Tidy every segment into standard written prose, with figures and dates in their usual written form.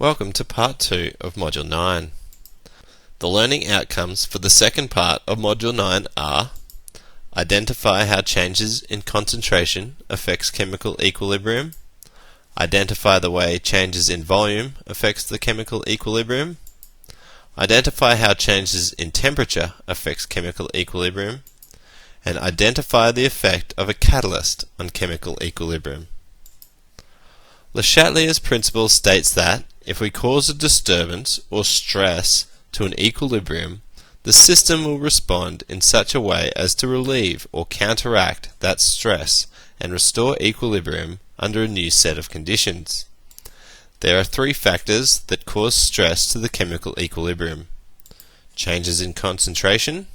Welcome to Part 2 of Module 9. The learning outcomes for the second part of Module 9 are: identify how changes in concentration affects chemical equilibrium, identify the way changes in volume affects the chemical equilibrium, identify how changes in temperature affects chemical equilibrium, and identify the effect of a catalyst on chemical equilibrium. Chatelier's principle states that if we cause a disturbance or stress to an equilibrium, the system will respond in such a way as to relieve or counteract that stress and restore equilibrium under a new set of conditions. There are three factors that cause stress to the chemical equilibrium: changes in concentration,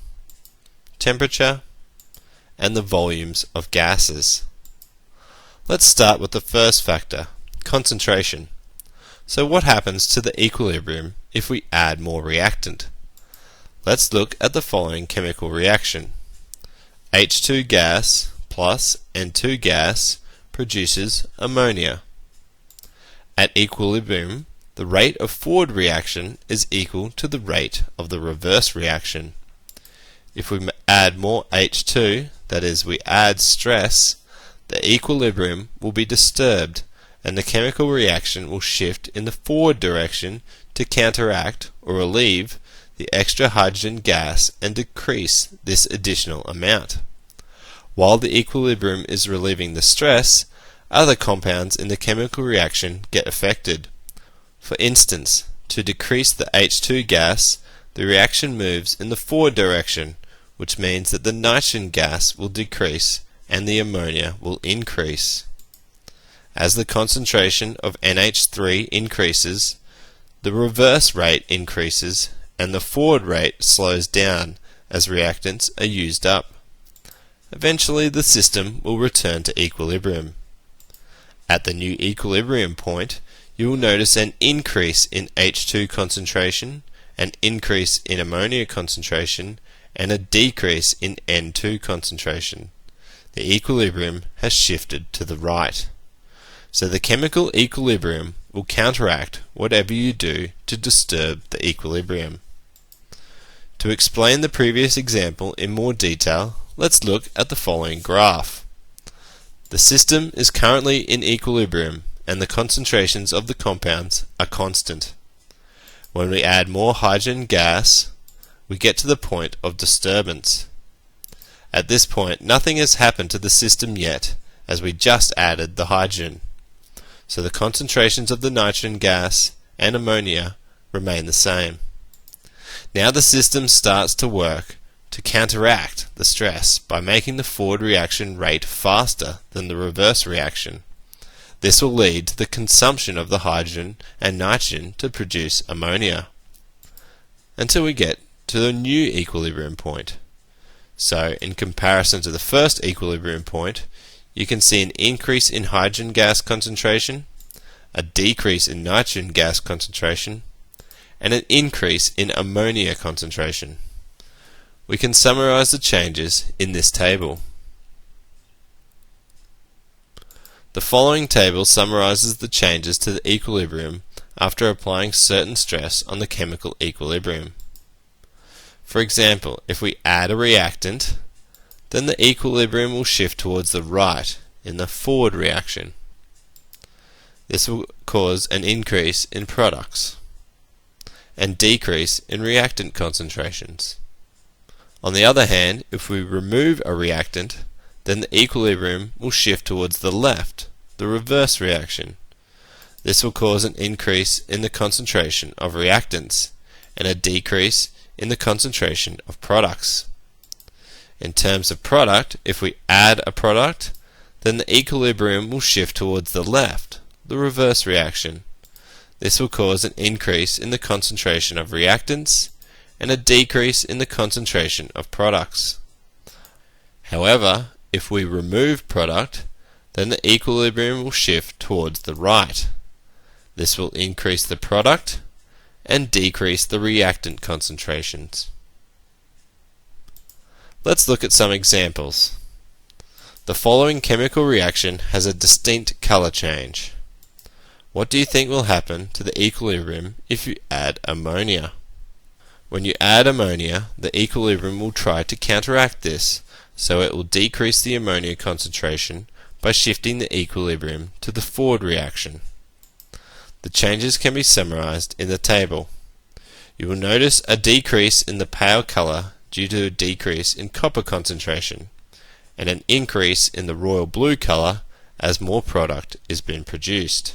temperature, and the volumes of gases. Let's start with the first factor, concentration. So what happens to the equilibrium if we add more reactant? Let's look at the following chemical reaction. H2 gas plus N2 gas produces ammonia. At equilibrium, the rate of forward reaction is equal to the rate of the reverse reaction. If we add more H2, that is, we add stress, the equilibrium will be disturbed and the chemical reaction will shift in the forward direction to counteract or relieve the extra hydrogen gas and decrease this additional amount. While the equilibrium is relieving the stress, other compounds in the chemical reaction get affected. For instance, to decrease the H2 gas, the reaction moves in the forward direction, which means that the nitrogen gas will decrease and the ammonia will increase. As the concentration of NH3 increases, the reverse rate increases and the forward rate slows down as reactants are used up. Eventually the system will return to equilibrium. At the new equilibrium point, you will notice an increase in H2 concentration, an increase in ammonia concentration, and a decrease in N2 concentration. The equilibrium has shifted to the right. So the chemical equilibrium will counteract whatever you do to disturb the equilibrium. To explain the previous example in more detail, let's look at the following graph. The system is currently in equilibrium and the concentrations of the compounds are constant. When we add more hydrogen gas, we get to the point of disturbance. At this point, nothing has happened to the system yet, as we just added the hydrogen. So the concentrations of the nitrogen gas and ammonia remain the same. Now the system starts to work to counteract the stress by making the forward reaction rate faster than the reverse reaction. This will lead to the consumption of the hydrogen and nitrogen to produce ammonia, until we get to the new equilibrium point. So in comparison to the first equilibrium point, you can see an increase in hydrogen gas concentration, a decrease in nitrogen gas concentration, and an increase in ammonia concentration. We can summarize the changes in this table. The following table summarizes the changes to the equilibrium after applying certain stress on the chemical equilibrium. For example, if we add a reactant, then the equilibrium will shift towards the right in the forward reaction. This will cause an increase in products and decrease in reactant concentrations. On the other hand, if we remove a reactant, then the equilibrium will shift towards the left, the reverse reaction. This will cause an increase in the concentration of reactants and a decrease in the concentration of products. In terms of product, if we add a product, then the equilibrium will shift towards the left, the reverse reaction. This will cause an increase in the concentration of reactants and a decrease in the concentration of products. However, if we remove product, then the equilibrium will shift towards the right. This will increase the product and decrease the reactant concentrations. Let's look at some examples. The following chemical reaction has a distinct color change. What do you think will happen to the equilibrium if you add ammonia? When you add ammonia, the equilibrium will try to counteract this, so it will decrease the ammonia concentration by shifting the equilibrium to the forward reaction. The changes can be summarized in the table. You will notice a decrease in the pale color due to a decrease in copper concentration, and an increase in the royal blue color as more product is being produced.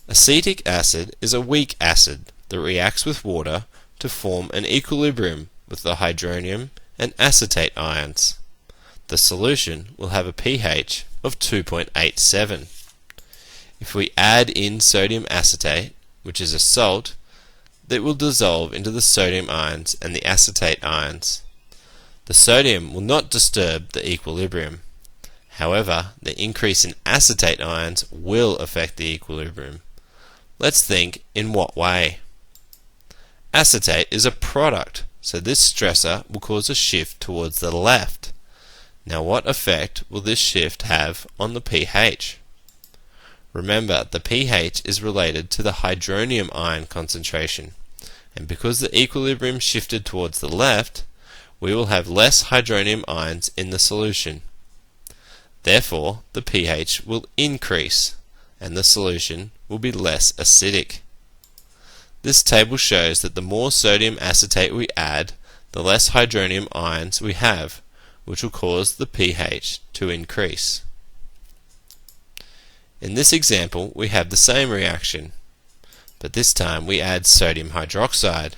Acetic acid is a weak acid that reacts with water to form an equilibrium with the hydronium and acetate ions. The solution will have a pH of 2.87. If we add in sodium acetate, which is a salt, that will dissolve into the sodium ions and the acetate ions. The sodium will not disturb the equilibrium. However, the increase in acetate ions will affect the equilibrium. Let's think in what way. Acetate is a product, so this stressor will cause a shift towards the left. Now what effect will this shift have on the pH? Remember, the pH is related to the hydronium ion concentration, and because the equilibrium shifted towards the left, we will have less hydronium ions in the solution. Therefore, the pH will increase, and the solution will be less acidic. This table shows that the more sodium acetate we add, the less hydronium ions we have, which will cause the pH to increase. In this example, we have the same reaction, but this time we add sodium hydroxide.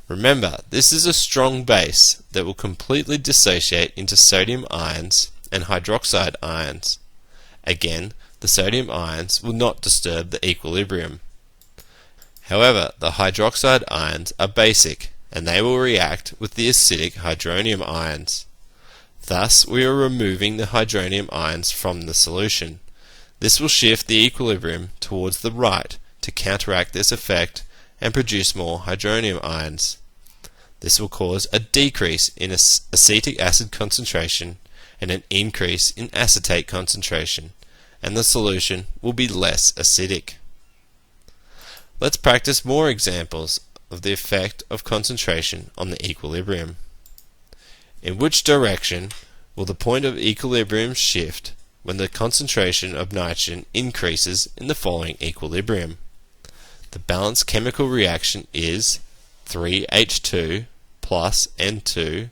Remember, this is a strong base that will completely dissociate into sodium ions and hydroxide ions. Again, the sodium ions will not disturb the equilibrium. However, the hydroxide ions are basic, and they will react with the acidic hydronium ions. Thus, we are removing the hydronium ions from the solution. This will shift the equilibrium towards the right to counteract this effect and produce more hydronium ions. This will cause a decrease in acetic acid concentration and an increase in acetate concentration, and the solution will be less acidic. Let's practice more examples of the effect of concentration on the equilibrium. In which direction will the point of equilibrium shift when the concentration of nitrogen increases in the following equilibrium? The balanced chemical reaction is 3H2 plus N2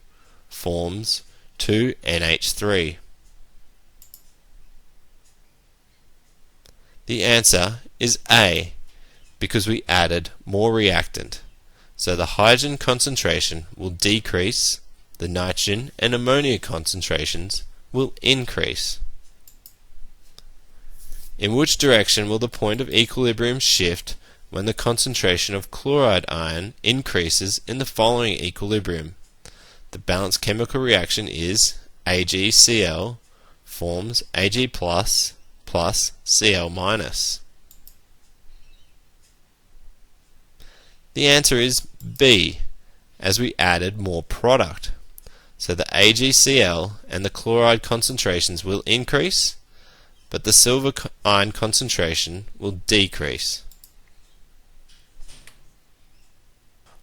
forms 2NH3. The answer is A, because we added more reactant. So the hydrogen concentration will decrease, the nitrogen and ammonia concentrations will increase. In which direction will the point of equilibrium shift when the concentration of chloride ion increases in the following equilibrium? The balanced chemical reaction is AgCl forms Ag plus Cl minus. The answer is B, as we added more product. So the AgCl and the chloride concentrations will increase, but the silver ion concentration will decrease.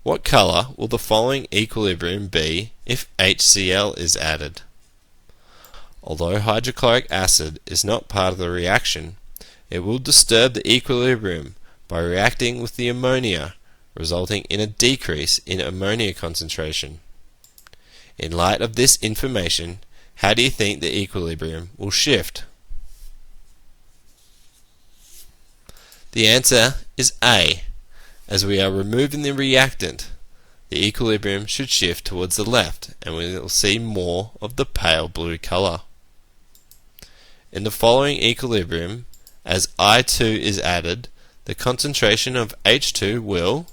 What color will the following equilibrium be if HCl is added? Although hydrochloric acid is not part of the reaction, it will disturb the equilibrium by reacting with the ammonia, resulting in a decrease in ammonia concentration. In light of this information, how do you think the equilibrium will shift? The answer is A. As we are removing the reactant, the equilibrium should shift towards the left, and we will see more of the pale blue color. In the following equilibrium, as I2 is added, the concentration of H2 will...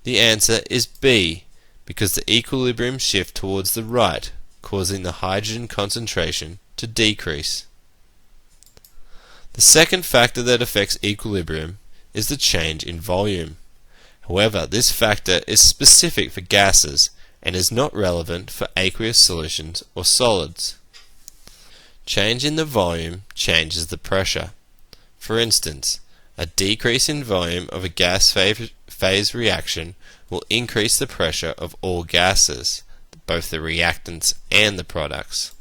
The answer is B, because the equilibrium shift towards the right, causing the hydrogen concentration to decrease. The second factor that affects equilibrium is the change in volume. However, this factor is specific for gases and is not relevant for aqueous solutions or solids. Change in the volume changes the pressure. For instance, a decrease in volume of a gas phase reaction will increase the pressure of all gases, both the reactants and the products.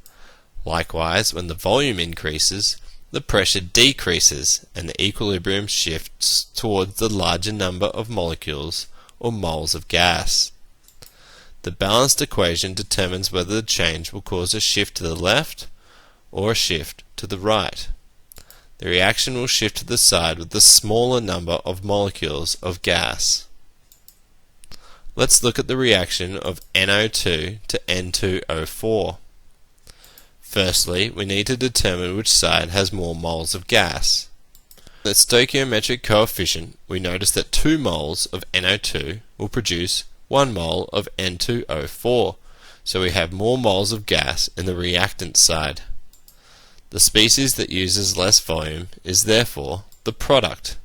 Likewise, when the volume increases, the pressure decreases and the equilibrium shifts towards the larger number of molecules or moles of gas. The balanced equation determines whether the change will cause a shift to the left or a shift to the right. The reaction will shift to the side with the smaller number of molecules of gas. Let's look at the reaction of NO2 to N2O4. Firstly, we need to determine which side has more moles of gas. The stoichiometric coefficient, we notice that 2 moles of NO2 will produce 1 mole of N2O4, so we have more moles of gas in the reactant side. The species that uses less volume is therefore the product.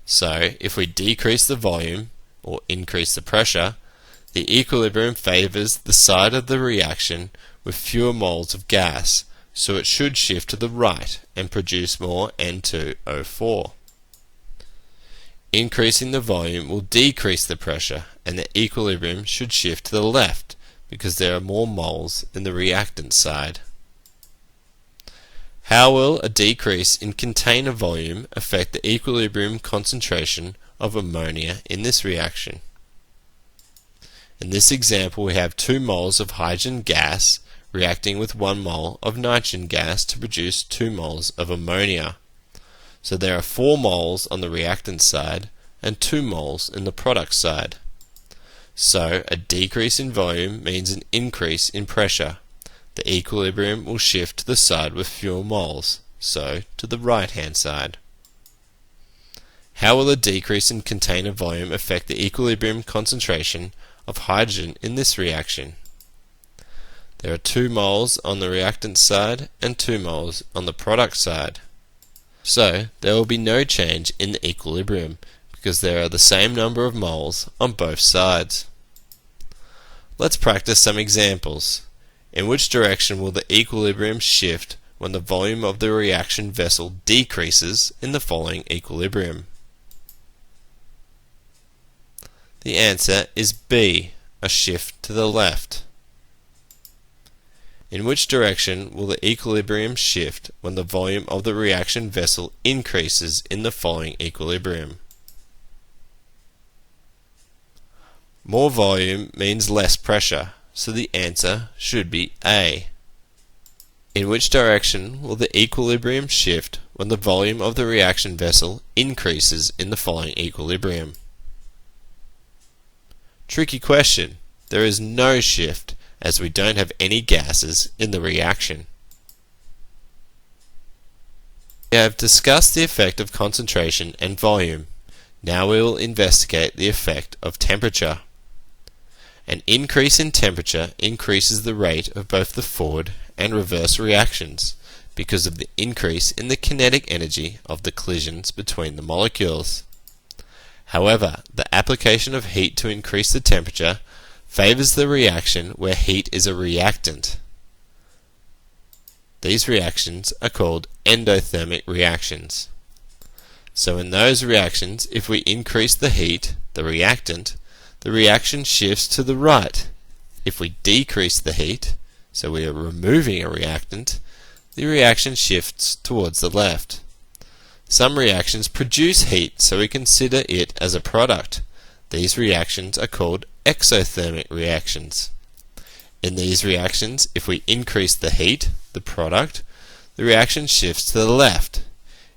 So, if we decrease the volume or increase the pressure, the equilibrium favours the side of the reaction with fewer moles of gas, so it should shift to the right and produce more N2O4. Increasing the volume will decrease the pressure, and the equilibrium should shift to the left because there are more moles in the reactant side. How will a decrease in container volume affect the equilibrium concentration of ammonia in this reaction? In this example, we have 2 moles of hydrogen gas reacting with 1 mole of nitrogen gas to produce 2 moles of ammonia. So there are 4 moles on the reactant side and 2 moles in the product side. So a decrease in volume means an increase in pressure. The equilibrium will shift to the side with fewer moles, so to the right-hand side. How will a decrease in container volume affect the equilibrium concentration of hydrogen in this reaction? There are 2 moles on the reactant side and 2 moles on the product side. So there will be no change in the equilibrium because there are the same number of moles on both sides. Let's practice some examples. In which direction will the equilibrium shift when the volume of the reaction vessel decreases in the following equilibrium? The answer is B, a shift to the left. In which direction will the equilibrium shift when the volume of the reaction vessel increases in the following equilibrium? More volume means less pressure, so the answer should be A. In which direction will the equilibrium shift when the volume of the reaction vessel increases in the following equilibrium? Tricky question. There is no shift as we don't have any gases in the reaction. We have discussed the effect of concentration and volume. Now we will investigate the effect of temperature. An increase in temperature increases the rate of both the forward and reverse reactions because of the increase in the kinetic energy of the collisions between the molecules. However, the application of heat to increase the temperature favors the reaction where heat is a reactant. These reactions are called endothermic reactions. So in those reactions, if we increase the heat, the reactant, the reaction shifts to the right. If we decrease the heat, so we are removing a reactant, the reaction shifts towards the left. Some reactions produce heat, so we consider it as a product. These reactions are called exothermic reactions. In these reactions, if we increase the heat, the product, the reaction shifts to the left.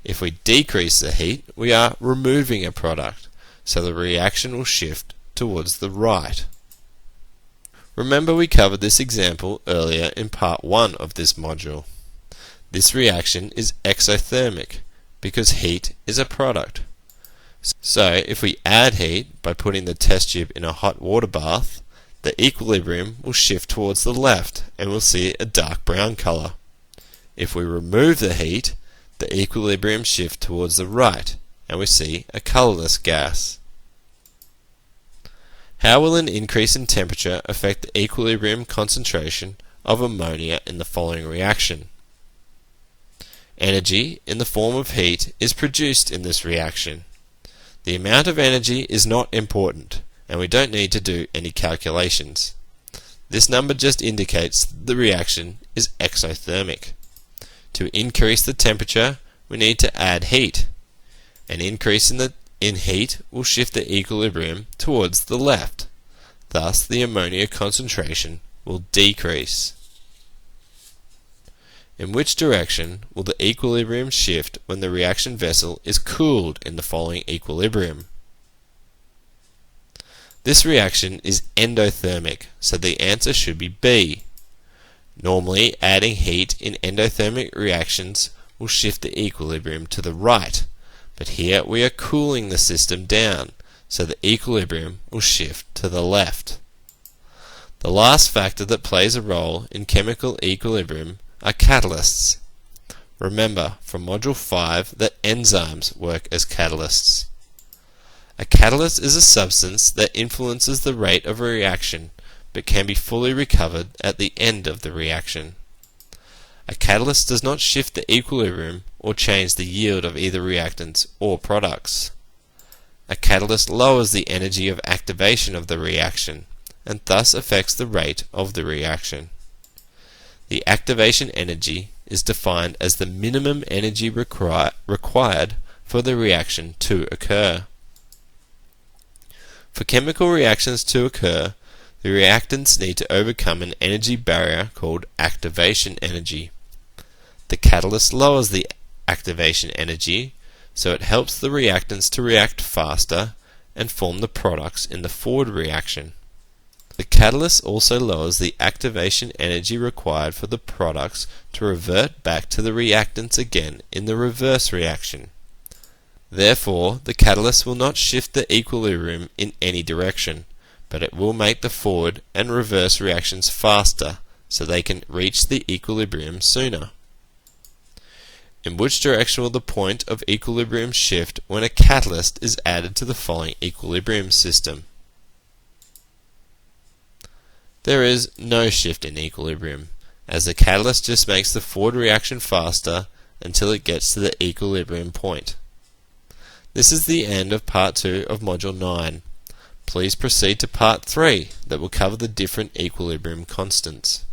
If we decrease the heat, we are removing a product, so the reaction will shift towards the right. Remember we covered this example earlier in part 1 of this module. This reaction is exothermic because heat is a product. So if we add heat by putting the test tube in a hot water bath, the equilibrium will shift towards the left and we'll see a dark brown color. If we remove the heat, the equilibrium shifts towards the right and we see a colorless gas. How will an increase in temperature affect the equilibrium concentration of ammonia in the following reaction? Energy, in the form of heat, is produced in this reaction. The amount of energy is not important, and we don't need to do any calculations. This number just indicates that the reaction is exothermic. To increase the temperature, we need to add heat. An increase in heat will shift the equilibrium towards the left. Thus, the ammonia concentration will decrease. In which direction will the equilibrium shift when the reaction vessel is cooled in the following equilibrium? This reaction is endothermic, so the answer should be B. Normally, adding heat in endothermic reactions will shift the equilibrium to the right, but here we are cooling the system down, so the equilibrium will shift to the left. The last factor that plays a role in chemical equilibrium are catalysts. Remember from Module 5 that enzymes work as catalysts. A catalyst is a substance that influences the rate of a reaction but can be fully recovered at the end of the reaction. A catalyst does not shift the equilibrium or change the yield of either reactants or products. A catalyst lowers the energy of activation of the reaction and thus affects the rate of the reaction. The activation energy is defined as the minimum energy required for the reaction to occur. For chemical reactions to occur, the reactants need to overcome an energy barrier called activation energy. The catalyst lowers the activation energy, so it helps the reactants to react faster and form the products in the forward reaction. The catalyst also lowers the activation energy required for the products to revert back to the reactants again in the reverse reaction. Therefore, the catalyst will not shift the equilibrium in any direction, but it will make the forward and reverse reactions faster so they can reach the equilibrium sooner. In which direction will the point of equilibrium shift when a catalyst is added to the following equilibrium system? There is no shift in equilibrium, as the catalyst just makes the forward reaction faster until it gets to the equilibrium point. This is the end of Part 2 of Module 9. Please proceed to Part 3 that will cover the different equilibrium constants.